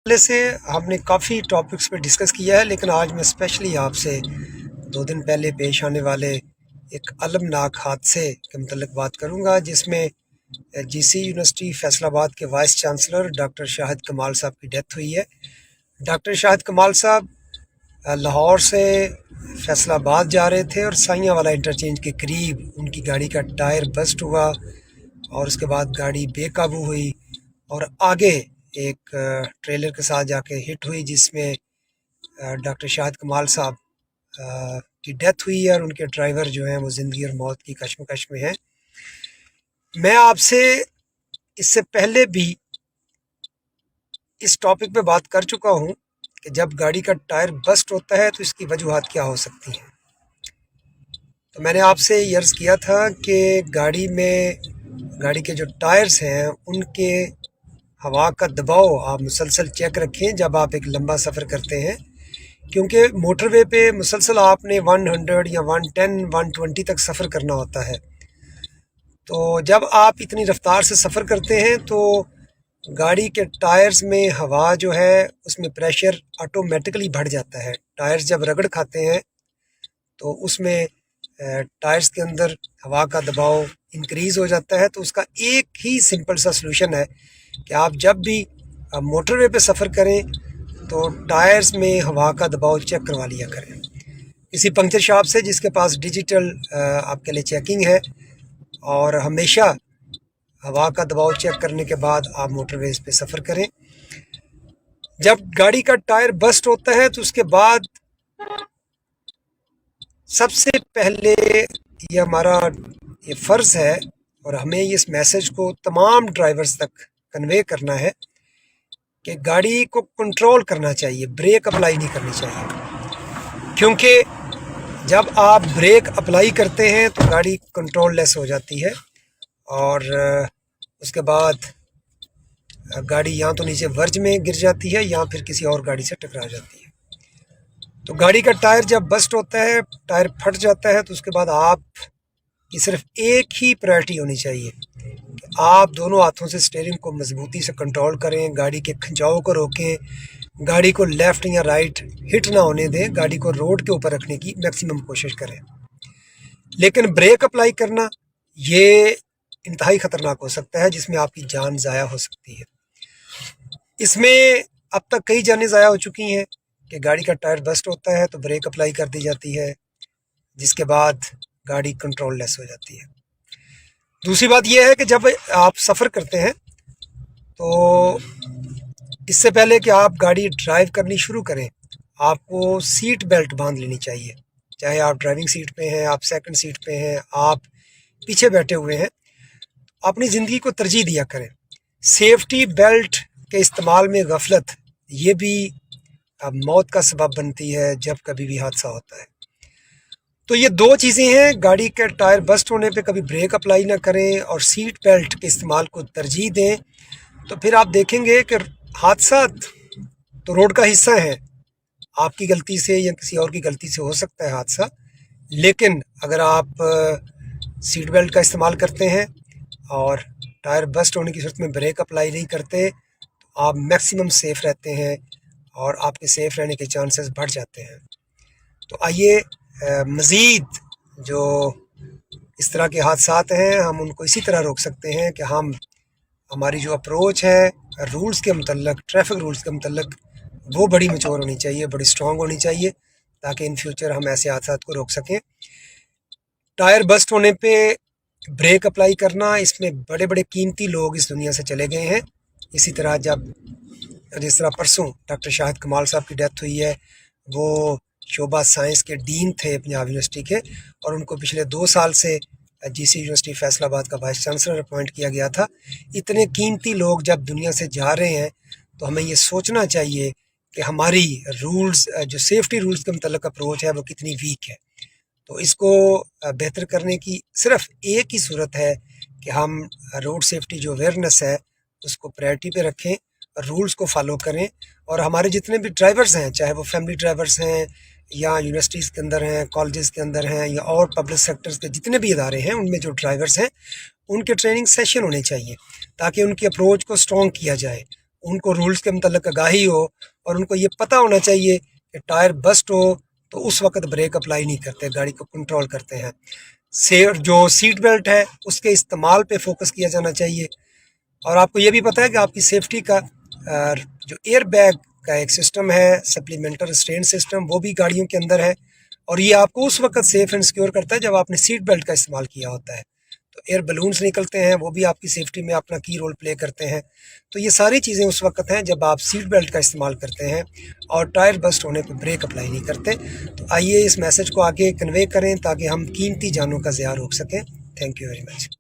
पहले से हमने काफ़ी टॉपिक्स पे डिस्कस किया है, लेकिन आज मैं स्पेशली आपसे 2 दिन पहले पेश आने वाले एक अलमनाक हादसे के मतलब बात करूंगा, जिसमें जीसी यूनिवर्सिटी फैसलाबाद के वाइस चांसलर डॉक्टर शाहिद कमाल साहब की डेथ हुई है। डॉक्टर शाहिद कमाल साहब लाहौर से फैसलाबाद जा रहे थे और साइयां वाला इंटरचेंज के करीब उनकी गाड़ी का टायर बस्ट हुआ और उसके बाद गाड़ी बेकाबू हुई और आगे एक ट्रेलर के साथ जाके हिट हुई, जिसमें डॉक्टर शाहिद कमाल साहब की डेथ हुई है और उनके ड्राइवर जो हैं वो ज़िंदगी और मौत की कश्मकश में हैं। मैं आपसे इससे पहले भी इस टॉपिक पे बात कर चुका हूँ कि जब गाड़ी का टायर बस्ट होता है तो इसकी वजूहात क्या हो सकती हैं। तो मैंने आपसे ये अर्ज़ किया था कि गाड़ी के जो टायर्स हैं उनके हवा का दबाव आप मुसलसल चेक रखें जब आप एक लंबा सफ़र करते हैं, क्योंकि मोटरवे पे मुसलसल आपने 100 या 110 120 तक सफ़र करना होता है। तो जब आप इतनी रफ्तार से सफ़र करते हैं तो गाड़ी के टायर्स में हवा जो है उसमें प्रेशर ऑटोमेटिकली बढ़ जाता है। टायर्स जब रगड़ खाते हैं तो उसमें टायर्स के अंदर हवा का दबाव इंक्रीज़ हो जाता है। तो उसका एक ही सिंपल सा सलूशन है कि आप जब भी मोटरवे पे सफ़र करें तो टायर्स में हवा का दबाव चेक करवा लिया करें किसी पंक्चर शॉप से जिसके पास डिजिटल आपके लिए चेकिंग है, और हमेशा हवा का दबाव चेक करने के बाद आप मोटरवेज पे सफ़र करें। जब गाड़ी का टायर बस्ट होता है तो उसके बाद सबसे पहले ये फ़र्ज़ है और हमें इस मैसेज को तमाम ड्राइवर्स तक कन्वे करना है कि गाड़ी को कंट्रोल करना चाहिए, ब्रेक अप्लाई नहीं करनी चाहिए। क्योंकि जब आप ब्रेक अप्लाई करते हैं तो गाड़ी कंट्रोल लेस हो जाती है और उसके बाद गाड़ी या तो नीचे वर्ज में गिर जाती है या फिर किसी और गाड़ी से टकरा जाती है। तो गाड़ी का टायर जब बस्ट होता है, टायर फट जाता है, तो उसके बाद आप की सिर्फ एक ही प्रायोरिटी होनी चाहिए कि आप दोनों हाथों से स्टीयरिंग को मजबूती से कंट्रोल करें, गाड़ी के खिंचाव को रोकें, गाड़ी को लेफ़्ट या राइट हिट ना होने दें, गाड़ी को रोड के ऊपर रखने की मैक्सिमम कोशिश करें। लेकिन ब्रेक अप्लाई करना ये इंतहाई ख़तरनाक हो सकता है, जिसमें आपकी जान ज़ाया हो सकती है। इसमें अब तक कई जानें ज़ाया हो चुकी हैं कि गाड़ी का टायर बस्ट होता है तो ब्रेक अप्लाई कर दी जाती है, जिसके बाद गाड़ी कंट्रोल लेस हो जाती है। दूसरी बात यह है कि जब आप सफ़र करते हैं तो इससे पहले कि आप गाड़ी ड्राइव करनी शुरू करें, आपको सीट बेल्ट बांध लेनी चाहिए। चाहे आप ड्राइविंग सीट पे हैं, आप सेकंड सीट पे हैं, आप पीछे बैठे हुए हैं, अपनी ज़िंदगी को तरजीह दिया करें। सेफ्टी बेल्ट के इस्तेमाल में गफलत ये भी मौत का सबब बनती है जब कभी भी हादसा होता है। तो ये दो चीज़ें हैं, गाड़ी के टायर बस्ट होने पे कभी ब्रेक अप्लाई ना करें और सीट बेल्ट के इस्तेमाल को तरजीह दें। तो फिर आप देखेंगे कि हादसा तो रोड का हिस्सा है, आपकी गलती से या किसी और की गलती से हो सकता है हादसा, लेकिन अगर आप सीट बेल्ट का इस्तेमाल करते हैं और टायर बस्ट होने की सूरत में ब्रेक अप्लाई नहीं करते तो आप मैक्सिमम सेफ़ रहते हैं और आपके सेफ़ रहने के चांसेस बढ़ जाते हैं। तो आइए मज़ीद जो इस तरह के हादसात हैं हम उनको इसी तरह रोक सकते हैं कि हमारी जो अप्रोच है रूल्स के मतलब, ट्रैफिक रूल्स के मतलब, वो बड़ी मैच्योर होनी चाहिए, बड़ी स्ट्रॉन्ग होनी चाहिए, ताकि इन फ्यूचर हम ऐसे हादसात को रोक सकें। टायर बस्ट होने पे ब्रेक अप्लाई करना, इसमें बड़े बड़े कीमती लोग इस दुनिया से चले गए हैं। इसी तरह जिस तरह परसों डॉक्टर शाहिद कमाल साहब की डेथ हुई है, वो शोबा साइंस के डीन थे पंजाब यूनिवर्सिटी के, और उनको पिछले 2 साल से जीसी यूनिवर्सिटी फैसलाबाद का वाइस चांसलर अपॉइंट किया गया था। इतने कीमती लोग जब दुनिया से जा रहे हैं तो हमें ये सोचना चाहिए कि हमारी रूल्स जो सेफ्टी रूल्स के मतलब अप्रोच है वो कितनी वीक है। तो इसको बेहतर करने की सिर्फ एक ही सूरत है कि हम रोड सेफ्टी जो अवेयरनेस है उसको प्रायोरिटी पे रखें, रूल्स को फॉलो करें, और हमारे जितने भी ड्राइवर्स हैं, चाहे वो फैमिली ड्राइवर्स हैं या यूनिवर्सिटीज़ के अंदर हैं, कॉलेजेस के अंदर हैं, या और पब्लिक सेक्टर्स के जितने भी इदारे हैं, उनमें जो ड्राइवर्स हैं उनके ट्रेनिंग सेशन होने चाहिए ताकि उनकी अप्रोच को स्ट्रॉन्ग किया जाए उनको रूल्स के मतलब आगाही हो और उनको ये पता होना चाहिए कि टायर बस्ट हो तो उस वक्त ब्रेक अप्लाई नहीं करते, गाड़ी को कंट्रोल करते हैं। जो सीट बेल्ट है उसके इस्तेमाल पे फोकस किया जाना चाहिए। और आपको ये भी पता है कि आपकी सेफ्टी का जो एयर बैग का एक सिस्टम है, सप्लीमेंटल रिस्ट्रेंट सिस्टम, वो भी गाड़ियों के अंदर है और ये आपको उस वक्त सेफ एंड सिक्योर करता है जब आपने सीट बेल्ट का इस्तेमाल किया होता है। तो एयर बलून्स निकलते हैं, वो भी आपकी सेफ्टी में अपना की रोल प्ले करते हैं। तो ये सारी चीज़ें उस वक्त हैं जब आप सीट बेल्ट का इस्तेमाल करते हैं और टायर बस्ट होने पर ब्रेक अप्लाई नहीं करते। तो आइए इस मैसेज को आगे कन्वे करें ताकि हम कीमती जानों का ज़िया रोक सकें। Thank you very much.